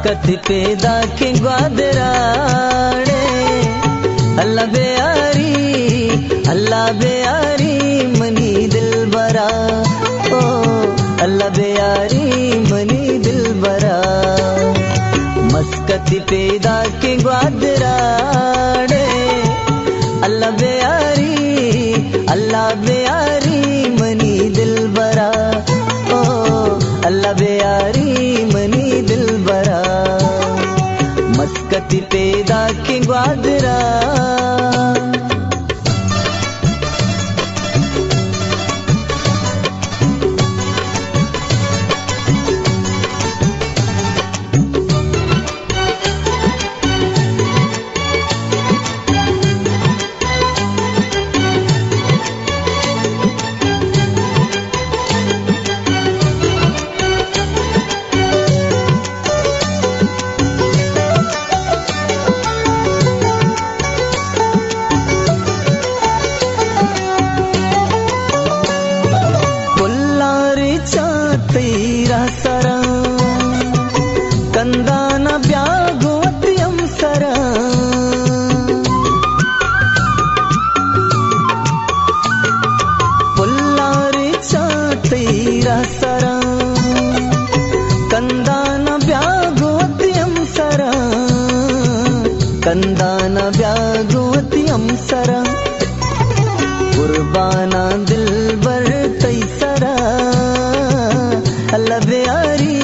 मस्कत पैदा के ग्वादराड़े अल्लाह बेयारी मनी दिल बरा ओ अल्लाह बेयारी मनी दिल बरा मस्कत पैदा के ग्वादराड़े अल्लाह बेयारी मनी दिल बरा ओ अल्लाह बेयारी मनी दिल बरा मस्कत पैदा के ग्वादरा तैरा सरा कंदान ब्यागोत्यम सरा पुल्लारे चा तैरा सरा कंदान ब्यागोत्यम सरा कंदान ब्यागोत्यम सरा कुर्बाना दिल बर तैसरा अल्लाह बेयारी